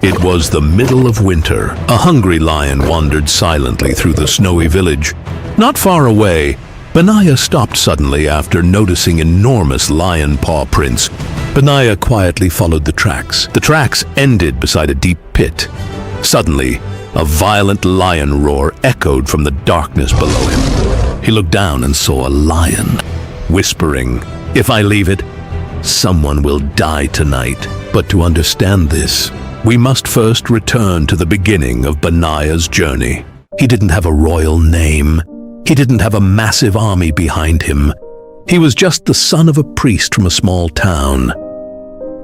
It was the middle of winter. A hungry lion wandered silently through the snowy village. Not far away, Benaiah stopped suddenly after noticing enormous lion paw prints. Benaiah quietly followed the tracks. The tracks ended beside a deep pit. Suddenly, a violent lion roar echoed from the darkness below him. He looked down and saw a lion, whispering, "If I leave it, someone will die tonight." But to understand this, we must first return to the beginning of Benaiah's journey. He didn't have a royal name. He didn't have a massive army behind him. He was just the son of a priest from a small town.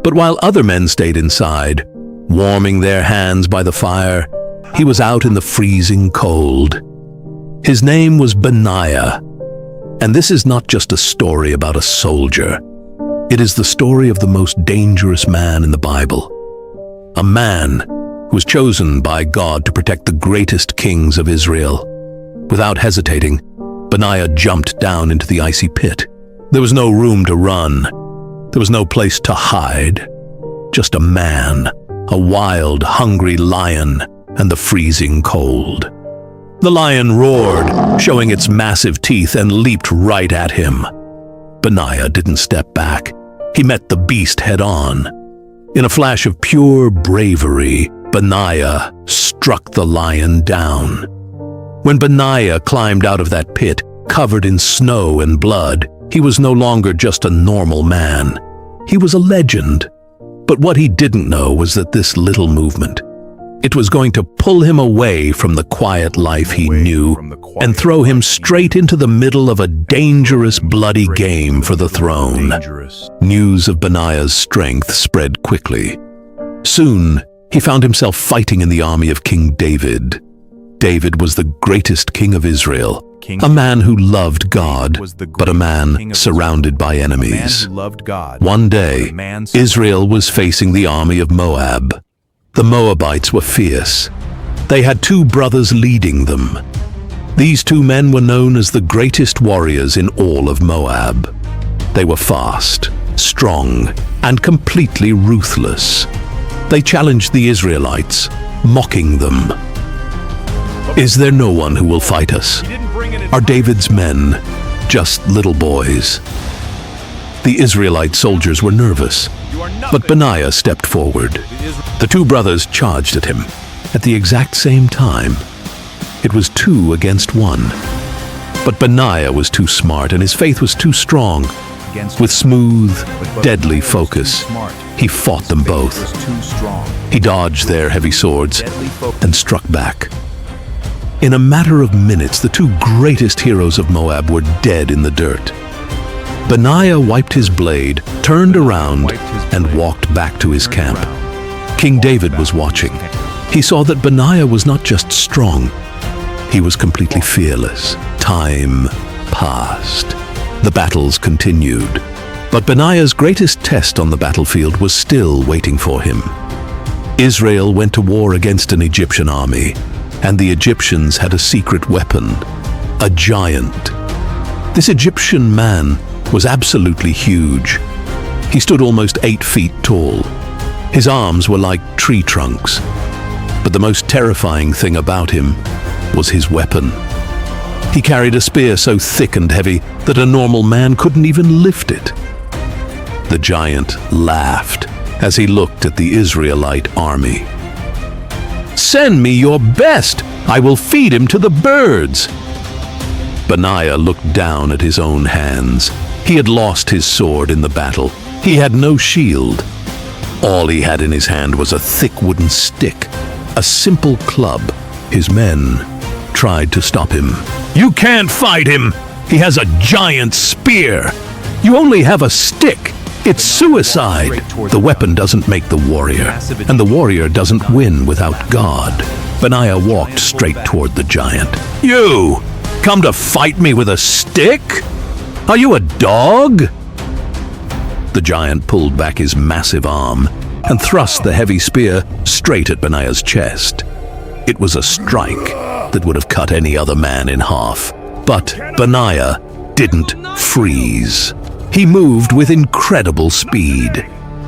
But while other men stayed inside, warming their hands by the fire, he was out in the freezing cold. His name was Benaiah. And this is not just a story about a soldier. It is the story of the most dangerous man in the Bible. A man who was chosen by God to protect the greatest kings of Israel. Without hesitating, Benaiah jumped down into the icy pit. There was no room to run. There was no place to hide. Just a man, a wild, hungry lion, and the freezing cold. The lion roared, showing its massive teeth, and leaped right at him. Benaiah didn't step back. He met the beast head-on. In a flash of pure bravery, Benaiah struck the lion down. When Benaiah climbed out of that pit, covered in snow and blood, he was no longer just a normal man. He was a legend. But what he didn't know was that this little movement, it was going to pull him away from the quiet life he knew and throw him straight into the middle of a dangerous, bloody game for the throne. News of Benaiah's strength spread quickly. Soon, he found himself fighting in the army of King David. David was the greatest king of Israel, a man who loved God, but a man surrounded by enemies. One day, Israel was facing the army of Moab. The Moabites were fierce. They had two brothers leading them. These two men were known as the greatest warriors in all of Moab. They were fast, strong, and completely ruthless. They challenged the Israelites, mocking them. "Is there no one who will fight us? Are David's men just little boys?" The Israelite soldiers were nervous, but Benaiah stepped forward. The two brothers charged at him at the exact same time. It was 2 against 1. But Benaiah was too smart and his faith was too strong. With smooth, deadly focus, he fought them both. He dodged their heavy swords and struck back. In a matter of minutes, the two greatest heroes of Moab were dead in the dirt. Benaiah wiped his blade, turned around, and walked back to his camp. King David was watching. He saw that Benaiah was not just strong, he was completely fearless. Time passed. The battles continued. But Benaiah's greatest test on the battlefield was still waiting for him. Israel went to war against an Egyptian army, and the Egyptians had a secret weapon, a giant. This Egyptian man was absolutely huge. He stood almost 8 feet tall. His arms were like tree trunks. But the most terrifying thing about him was his weapon. He carried a spear so thick and heavy that a normal man couldn't even lift it. The giant laughed as he looked at the Israelite army. "Send me your best! I will feed him to the birds!" Benaiah looked down at his own hands. He had lost his sword in the battle. He had no shield. All he had in his hand was a thick wooden stick, a simple club. His men tried to stop him. "You can't fight him! He has a giant spear! You only have a stick! It's suicide!" The weapon doesn't make the warrior, and the warrior doesn't win without God. Benaiah walked straight toward the giant. "You! Come to fight me with a stick? Are you a dog?" The giant pulled back his massive arm and thrust the heavy spear straight at Benaiah's chest. It was a strike that would have cut any other man in half. But Benaiah didn't freeze. He moved with incredible speed.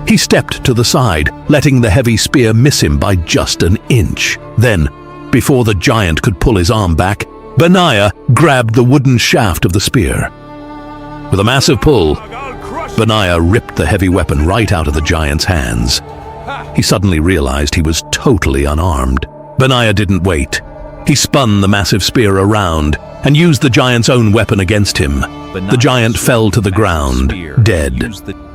He stepped to the side, letting the heavy spear miss him by just an inch. Then, before the giant could pull his arm back, Benaiah grabbed the wooden shaft of the spear. With a massive pull, Benaiah ripped the heavy weapon right out of the giant's hands. He suddenly realized he was totally unarmed. Benaiah didn't wait. He spun the massive spear around and used the giant's own weapon against him. The giant fell to the ground, dead.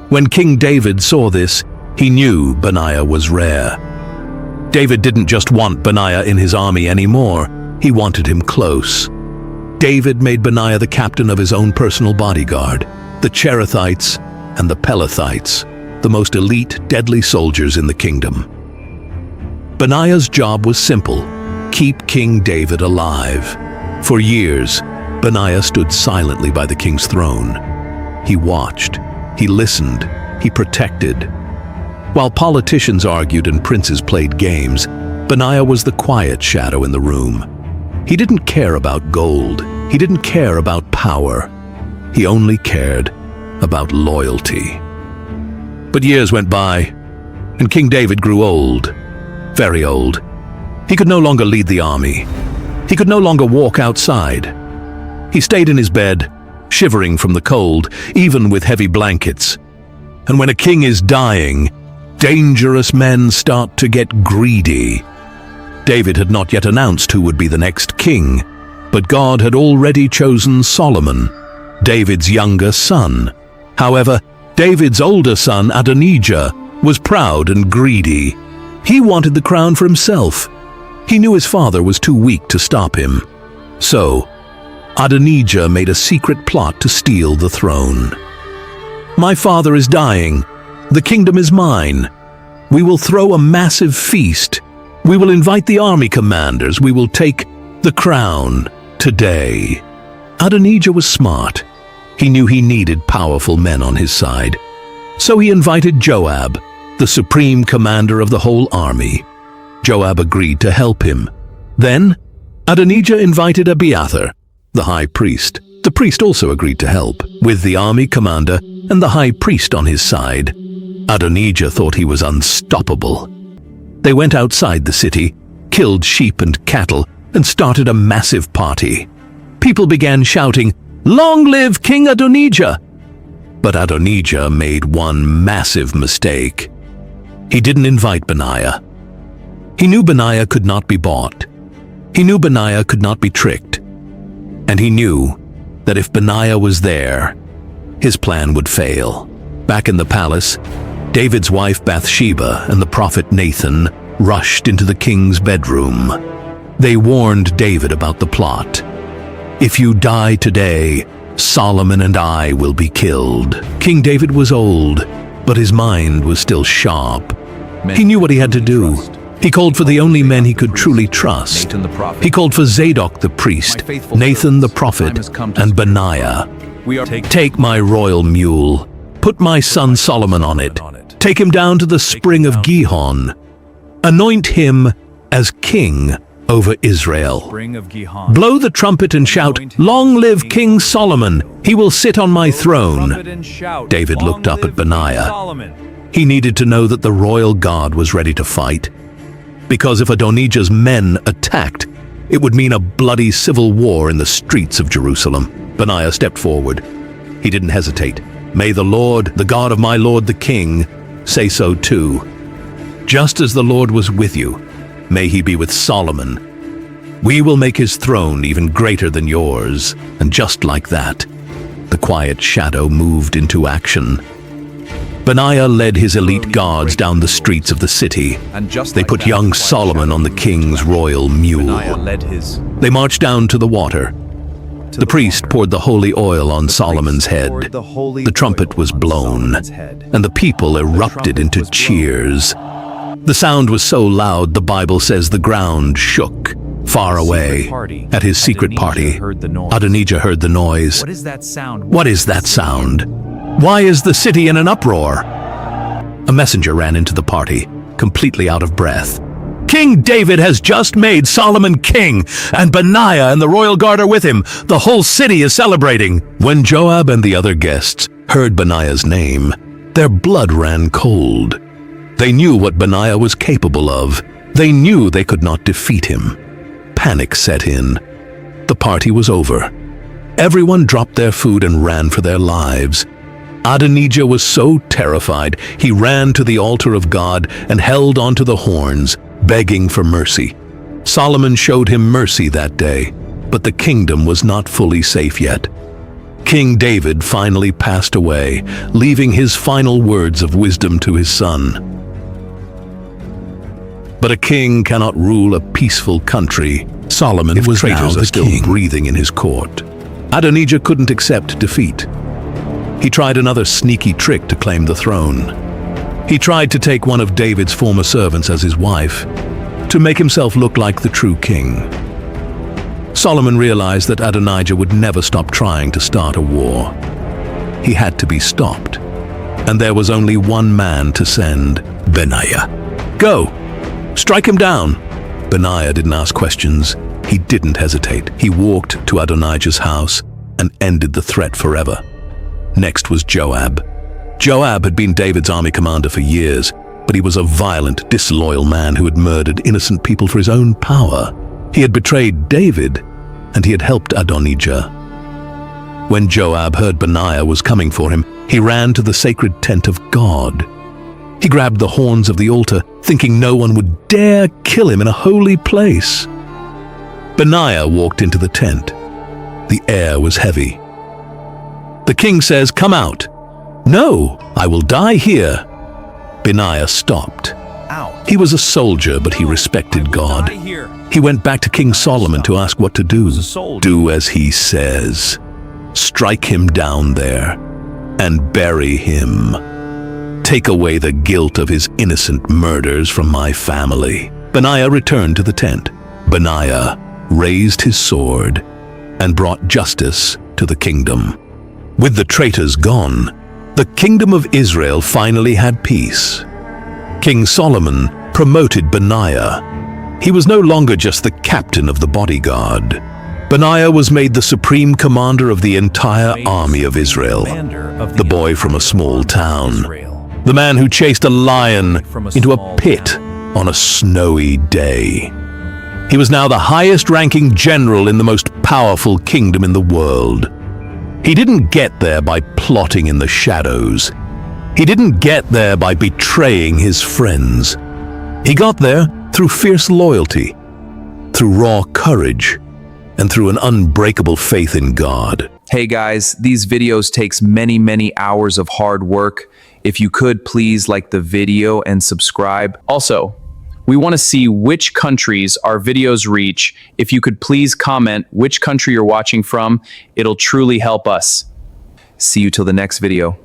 When King David saw this, he knew Benaiah was rare. David didn't just want Benaiah in his army anymore, he wanted him close. David made Benaiah the captain of his own personal bodyguard, the Cherethites and the Pelethites, the most elite, deadly soldiers in the kingdom. Benaiah's job was simple: keep King David alive. For years, Benaiah stood silently by the king's throne. He watched, he listened, he protected. While politicians argued and princes played games, Benaiah was the quiet shadow in the room. He didn't care about gold. He didn't care about power. He only cared about loyalty. But years went by, and King David grew old, very old. He could no longer lead the army. He could no longer walk outside. He stayed in his bed, shivering from the cold, even with heavy blankets. And when a king is dying, dangerous men start to get greedy. David had not yet announced who would be the next king, but God had already chosen Solomon, David's younger son. However, David's older son, Adonijah, was proud and greedy. He wanted the crown for himself. He knew his father was too weak to stop him. So, Adonijah made a secret plot to steal the throne. "My father is dying. The kingdom is mine. We will throw a massive feast. We will invite the army commanders. We will take the crown today." Adonijah was smart. He knew he needed powerful men on his side. So he invited Joab, the supreme commander of the whole army. Joab agreed to help him. Then, Adonijah invited Abiathar, the high priest. The priest also agreed to help. With the army commander and the high priest on his side, Adonijah thought he was unstoppable. They went outside the city, killed sheep and cattle, and started a massive party. People began shouting, "Long live King Adonijah!" But Adonijah made one massive mistake. He didn't invite Benaiah. He knew Benaiah could not be bought. He knew Benaiah could not be tricked. And he knew that if Benaiah was there, his plan would fail. Back in the palace, David's wife Bathsheba and the prophet Nathan rushed into the king's bedroom. They warned David about the plot. "If you die today, Solomon and I will be killed." King David was old, but his mind was still sharp. He knew what he had to do. He called for the only men he could truly trust. He called for Zadok the priest, Nathan the prophet, and Benaiah. "Take my royal mule. Put my son Solomon on it. Take him down to the spring of Gihon. Anoint him as king over Israel. Blow the trumpet and shout, 'Long live King Solomon! He will sit on my throne.'" David looked up at Benaiah. He needed to know that the royal guard was ready to fight. Because if Adonijah's men attacked, it would mean a bloody civil war in the streets of Jerusalem. Benaiah stepped forward. He didn't hesitate. "May the Lord, the God of my lord the king, say so too. Just as the Lord was with you, may he be with Solomon. We will make his throne even greater than yours." And just like that, the quiet shadow moved into action. Benaiah led his elite guards down the streets of the city. They put young Solomon on the king's royal mule. They marched down to the water. The priest poured the holy oil on Solomon's head. The trumpet was blown, and the people erupted into cheers. The sound was so loud, the Bible says the ground shook. Far away, at his secret party, Adonijah heard the noise. "What is that sound? What is that sound? Why is the city in an uproar?" A messenger ran into the party, completely out of breath. "King David has just made Solomon king, and Benaiah and the royal guard are with him. The whole city is celebrating." When Joab and the other guests heard Benaiah's name, Their blood ran cold. They knew what Benaiah was capable of. They knew they could not defeat him. Panic set in. The party was over. Everyone dropped their food and ran for their lives. Adonijah was so terrified, he ran to the altar of God and held onto the horns, begging for mercy. Solomon showed him mercy that day, but the kingdom was not fully safe yet. King David finally passed away, leaving his final words of wisdom to his son. But a king cannot rule a peaceful country. Solomon was traitors are still breathing in his court. Adonijah couldn't accept defeat. He tried another sneaky trick to claim the throne. He tried to take one of David's former servants as his wife, to make himself look like the true king. Solomon realized that Adonijah would never stop trying to start a war. He had to be stopped, and there was only one man to send: Benaiah. Go! Strike him down! Benaiah didn't ask questions. He didn't hesitate. He walked to Adonijah's house and ended the threat forever. Next was Joab. Joab had been David's army commander for years, but he was a violent, disloyal man who had murdered innocent people for his own power. He had betrayed David, and he had helped Adonijah. When Joab heard Benaiah was coming for him, he ran to the sacred tent of God. He grabbed the horns of the altar, thinking no one would dare kill him in a holy place. Benaiah walked into the tent. The air was heavy. The king says, "Come out." "No, I will die here." Benaiah stopped. He was a soldier, but he respected God. He went back to King Solomon to ask what to do. Do as he says. Strike him down there and bury him. Take away the guilt of his innocent murders from my family. Benaiah returned to the tent. Benaiah raised his sword and brought justice to the kingdom. With the traitors gone, the kingdom of Israel finally had peace. King Solomon promoted Benaiah. He was no longer just the captain of the bodyguard. Benaiah was made the supreme commander of the entire army of Israel, the boy from a small town, the man who chased a lion into a pit on a snowy day. He was now the highest-ranking general in the most powerful kingdom in the world. He didn't get there by plotting in the shadows. He didn't get there by betraying his friends. He got there through fierce loyalty, through raw courage, and through an unbreakable faith in God. Hey guys, these videos takes many hours of hard work. If you could, please like the video and subscribe. Also, we want to see which countries our videos reach. If you could please comment which country you're watching from, it'll truly help us. See you till the next video.